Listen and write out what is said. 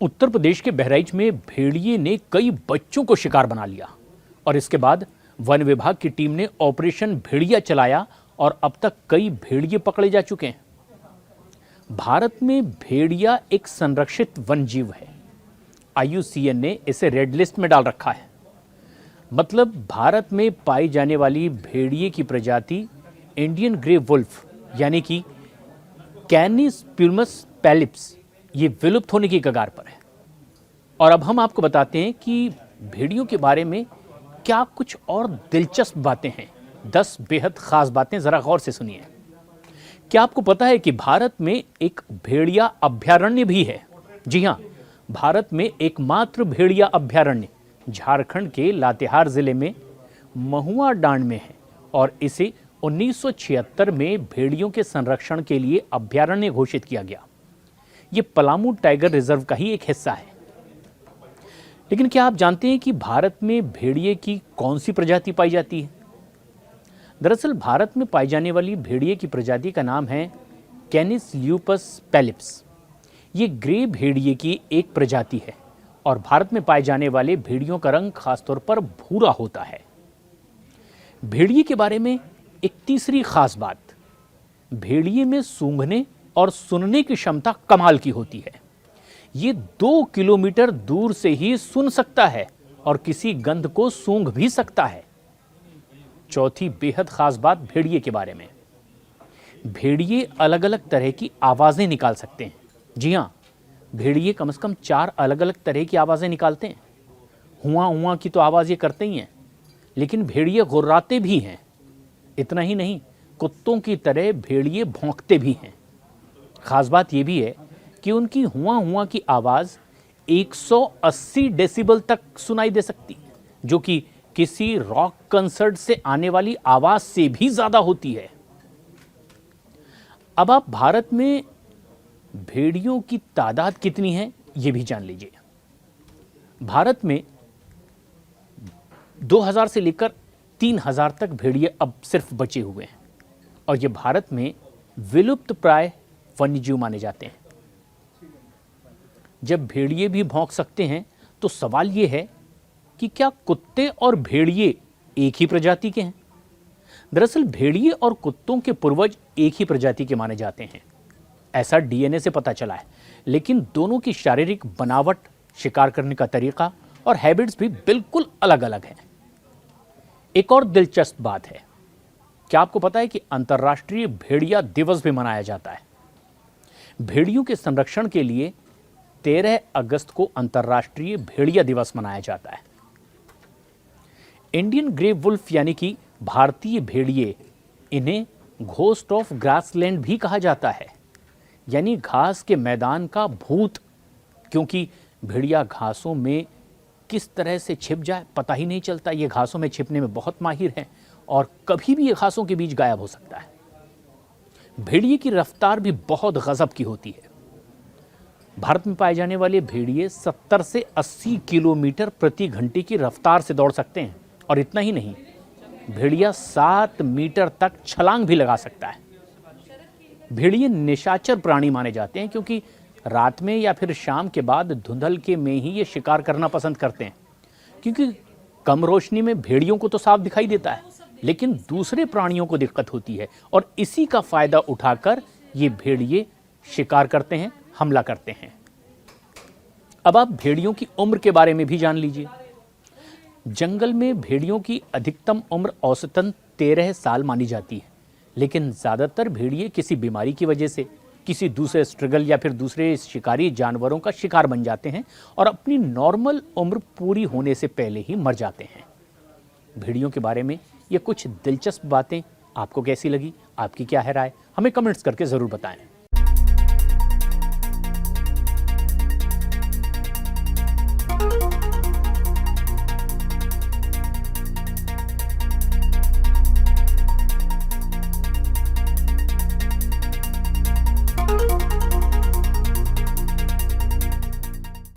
उत्तर प्रदेश के बहराइच में भेड़िए ने कई बच्चों को शिकार बना लिया और इसके बाद वन विभाग की टीम ने ऑपरेशन भेड़िया चलाया और अब तक कई भेड़िए पकड़े जा चुके हैं। भारत में भेड़िया एक संरक्षित वन्यजीव है। IUCN ने इसे रेड लिस्ट में डाल रखा है। मतलब भारत में पाई जाने वाली भेड़िए की प्रजाति इंडियन ग्रे वुल्फ यानी कि कैनिस प्यूमस पैलिप्स ये विलुप्त होने की कगार पर है। और अब हम आपको बताते हैं कि भेड़ियों के बारे में क्या कुछ और दिलचस्प बातें हैं। 10 बेहद खास बातें, जरा गौर से सुनिए। क्या आपको पता है कि भारत में एक भेड़िया अभयारण्य भी है? जी हां, भारत में एकमात्र भेड़िया अभयारण्य झारखंड के लातेहार जिले में महुआ डांड में है और इसे 1976 में भेड़ियों के संरक्षण के लिए अभयारण्य घोषित किया गया। ये पलामू टाइगर रिजर्व का ही एक हिस्सा है। लेकिन क्या आप जानते हैं कि भारत में भेड़िए की कौन सी प्रजाति पाई जाती है? दरअसल भारत में पाई जाने वाली भेड़िए की प्रजाति का नाम है कैनिस ल्यूपस पैलिप्स। ये ग्रे भेड़िए की एक प्रजाति है और भारत में पाए जाने वाले भेड़ियों का रंग खासतौर पर भूरा होता है। भेड़िए के बारे में एक तीसरी खास बात, भेड़िए में सूंघने और सुनने की क्षमता कमाल की होती है। ये 2 किलोमीटर दूर से ही सुन सकता है और किसी गंध को सूंघ भी सकता है। चौथी बेहद खास बात भेड़िए के बारे में, भेड़िए अलग अलग तरह की आवाजें निकाल सकते हैं। जी हां, भेड़िए कम से कम 4 अलग अलग तरह की आवाजें निकालते हैं। हुआ हुआ की तो आवाज ये करते ही हैं, लेकिन भेड़िए गुर्राते भी हैं। इतना ही नहीं, कुत्तों की तरह भेड़िए भौंकते भी हैं। खास बात यह भी है कि उनकी हुआ हुआ की आवाज 180 डेसिबल तक सुनाई दे सकती है, जो कि किसी रॉक कंसर्ट से आने वाली आवाज से भी ज्यादा होती है। अब आप भारत में भेड़ियों की तादाद कितनी है यह भी जान लीजिए। भारत में 2000 से लेकर 3000 तक भेड़िए अब सिर्फ बचे हुए हैं और ये भारत में विलुप्त प्राय वन्यजीव माने जाते हैं। जब भेड़िए भी भौंक सकते हैं तो सवाल यह है कि क्या कुत्ते और भेड़िए एक ही प्रजाति के हैं? दरअसल भेड़िए और कुत्तों के पूर्वज एक ही प्रजाति के माने जाते हैं, ऐसा DNA से पता चला है। लेकिन दोनों की शारीरिक बनावट, शिकार करने का तरीका और हैबिट्स भी बिल्कुल अलग अलग हैं। एक और दिलचस्प बात है, क्या आपको पता है कि अंतर्राष्ट्रीय भेड़िया दिवस भी मनाया जाता है? भेड़ियों के संरक्षण के लिए 13 अगस्त को अंतर्राष्ट्रीय भेड़िया दिवस मनाया जाता है। इंडियन ग्रे वुल्फ यानी कि भारतीय भेड़िए, इन्हें घोस्ट ऑफ ग्रासलैंड भी कहा जाता है, यानी घास के मैदान का भूत, क्योंकि भेड़िया घासों में किस तरह से छिप जाए पता ही नहीं चलता। ये घासों में छिपने में बहुत माहिर है और कभी भी ये घासों के बीच गायब हो सकता है। भेड़िए की रफ्तार भी बहुत गजब की होती है। भारत में पाए जाने वाले भेड़िए 70 से 80 किलोमीटर प्रति घंटे की रफ्तार से दौड़ सकते हैं और इतना ही नहीं, भेड़िया 7 मीटर तक छलांग भी लगा सकता है। भेड़िए निशाचर प्राणी माने जाते हैं क्योंकि रात में या फिर शाम के बाद धुंधलके में ही ये शिकार करना पसंद करते हैं, क्योंकि कम रोशनी में भेड़ियों को तो साफ दिखाई देता है, लेकिन दूसरे प्राणियों को दिक्कत होती है और इसी का फायदा उठाकर ये भेड़िए शिकार करते हैं, हमला करते हैं। अब आप भेड़ियों की उम्र के बारे में भी जान लीजिए। जंगल में भेड़ियों की अधिकतम उम्र औसतन 13 साल मानी जाती है, लेकिन ज्यादातर भेड़िए किसी बीमारी की वजह से, किसी दूसरे स्ट्रगल या फिर दूसरे शिकारी जानवरों का शिकार बन जाते हैं और अपनी नॉर्मल उम्र पूरी होने से पहले ही मर जाते हैं। भेड़ियों के बारे में ये कुछ दिलचस्प बातें आपको कैसी लगी? आपकी क्या है राय? हमें कमेंट्स करके ज़रूर बताएं।